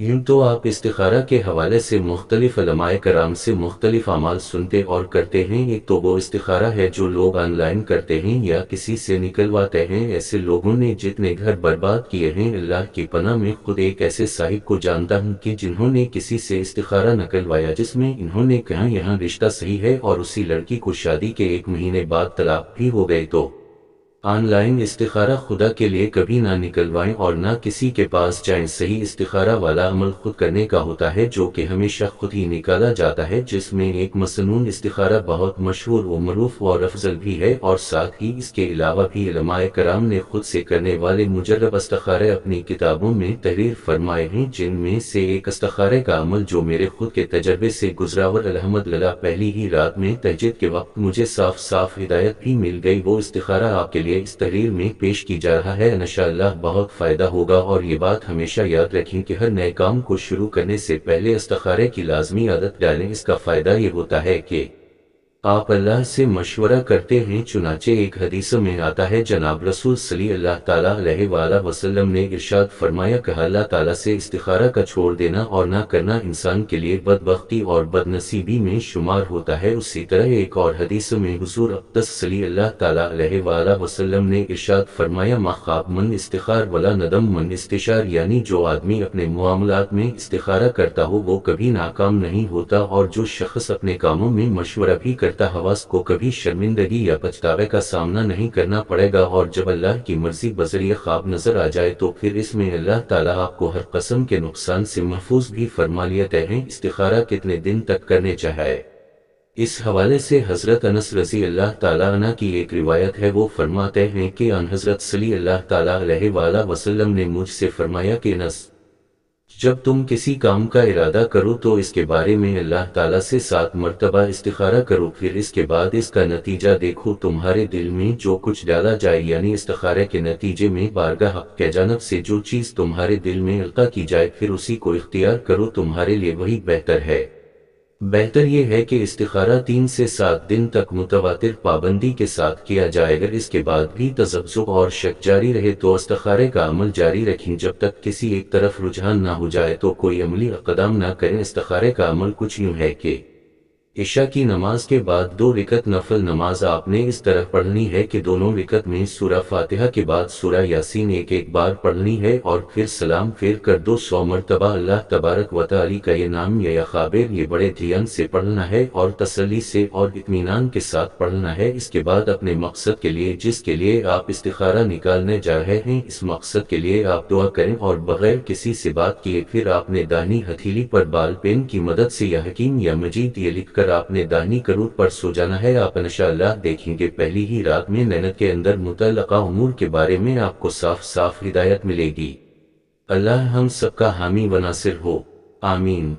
یوں تو آپ استخارہ کے حوالے سے مختلف علماء کرام سے مختلف اعمال سنتے اور کرتے ہیں۔ ایک تو وہ استخارہ ہے جو لوگ آن لائن کرتے ہیں یا کسی سے نکلواتے ہیں۔ ایسے لوگوں نے جتنے گھر برباد کیے ہیں، اللہ کی پناہ میں خود ایک ایسے صاحب کو جانتا ہوں کہ جنہوں نے کسی سے استخارہ نکلوایا جس میں انہوں نے کہا یہاں رشتہ صحیح ہے، اور اسی لڑکی کو شادی کے 1 مہینے بعد طلاق بھی ہو گئی۔ تو آن لائن استخارہ خدا کے لیے کبھی نہ نکلوائیں اور نہ کسی کے پاس جائیں۔ صحیح استخارہ والا عمل خود کرنے کا ہوتا ہے، جو کہ ہمیشہ خود ہی نکالا جاتا ہے، جس میں ایک مسنون استخارہ بہت مشہور و معروف اور افضل بھی ہے، اور ساتھ ہی اس کے علاوہ بھی علماء کرام نے خود سے کرنے والے مجرب استخارے اپنی کتابوں میں تحریر فرمائے ہیں، جن میں سے ایک استخارے کا عمل جو میرے خود کے تجربے سے گزراور الحمدللہ پہلی ہی رات میں تہجد کے وقت مجھے صاف ہدایت بھی مل گئی، وہ استخارہ آپ کے لیے اس تحریر میں پیش کی جا رہا ہے۔ انشاءاللہ بہت فائدہ ہوگا، اور یہ بات ہمیشہ یاد رکھیں کہ ہر نئے کام کو شروع کرنے سے پہلے استخارے کی لازمی عادت ڈالیں۔ اس کا فائدہ یہ ہوتا ہے کہ آپ اللہ سے مشورہ کرتے ہیں، چنانچہ ایک حدیث میں آتا ہے جناب رسول صلی اللہ تعالیٰ علیہ وآلہ وسلم نے ارشاد فرمایا کہ اللہ تعالیٰ سے استخارہ کا چھوڑ دینا اور نہ کرنا انسان کے لیے بدبختی اور بدنصیبی میں شمار ہوتا ہے۔ اسی طرح ایک اور حدیث میں حضور اقدس صلی اللہ تعالیٰ علیہ وآلہ وسلم نے ارشاد فرمایا ما خاب من استخار ولا ندم من استشار، یعنی جو آدمی اپنے معاملات میں استخارہ کرتا ہو وہ کبھی ناکام نہیں ہوتا، اور جو شخص اپنے کاموں میں مشورہ بھی کرتا حواس کو کبھی شرمندگی یا پچھتاوے کا سامنا نہیں کرنا پڑے گا۔ اور جب اللہ کی مرضی بذریعہ خواب نظر آ جائے تو پھر اس میں اللہ تعالیٰ آپ کو ہر قسم کے نقصان سے محفوظ بھی فرما لیتے ہیں۔ استخارہ کتنے دن تک کرنے چاہیے؟ اس حوالے سے حضرت انس رضی اللہ تعالیٰ عنہ کی ایک روایت ہے، وہ فرماتے ہیں کہ ان حضرت صلی اللہ تعالیٰ علیہ وآلہ وسلم نے مجھ سے فرمایا کہ انس، جب تم کسی کام کا ارادہ کرو تو اس کے بارے میں اللہ تعالیٰ سے 7 مرتبہ استخارہ کرو، پھر اس کے بعد اس کا نتیجہ دیکھو۔ تمہارے دل میں جو کچھ ڈالا جائے، یعنی استخارے کے نتیجے میں بارگاہ حق کی جانب سے جو چیز تمہارے دل میں القاء کی جائے پھر اسی کو اختیار کرو، تمہارے لیے وہی بہتر ہے۔ بہتر یہ ہے کہ استخارہ 3 سے 7 دن تک متواتر پابندی کے ساتھ کیا جائے، اگر اس کے بعد بھی تذبذب اور شک جاری رہے تو استخارے کا عمل جاری رکھیں جب تک کسی ایک طرف رجحان نہ ہو جائے تو کوئی عملی اقدام نہ کریں۔ استخارے کا عمل کچھ یوں ہے کہ عشاء کی نماز کے بعد 2 رکعت نفل نماز آپ نے اس طرح پڑھنی ہے کہ دونوں رکعت میں سورہ فاتحہ کے بعد سورہ یاسین ایک بار پڑھنی ہے، اور پھر سلام پھیر کر 200 مرتبہ اللہ تبارک و تعالی کا یہ نام یا خابر یہ بڑے دھیان سے پڑھنا ہے اور تسلی سے اور اطمینان کے ساتھ پڑھنا ہے۔ اس کے بعد اپنے مقصد کے لیے جس کے لیے آپ استخارہ نکالنے جا رہے ہیں اس مقصد کے لیے آپ دعا کریں، اور بغیر کسی سے بات کیے پھر آپ نے داہنی ہتھیلی پر بال پین کی مدد سے یا حکیم یا مجید یہ لکھ کر آپ نے داہنی کروٹ پر سو جانا ہے۔ آپ انشاءاللہ دیکھیں گے پہلی ہی رات میں نیند کے اندر متعلقہ امور کے بارے میں آپ کو صاف ہدایت ملے گی۔ اللہ ہم سب کا حامی و ناصر ہو، آمین۔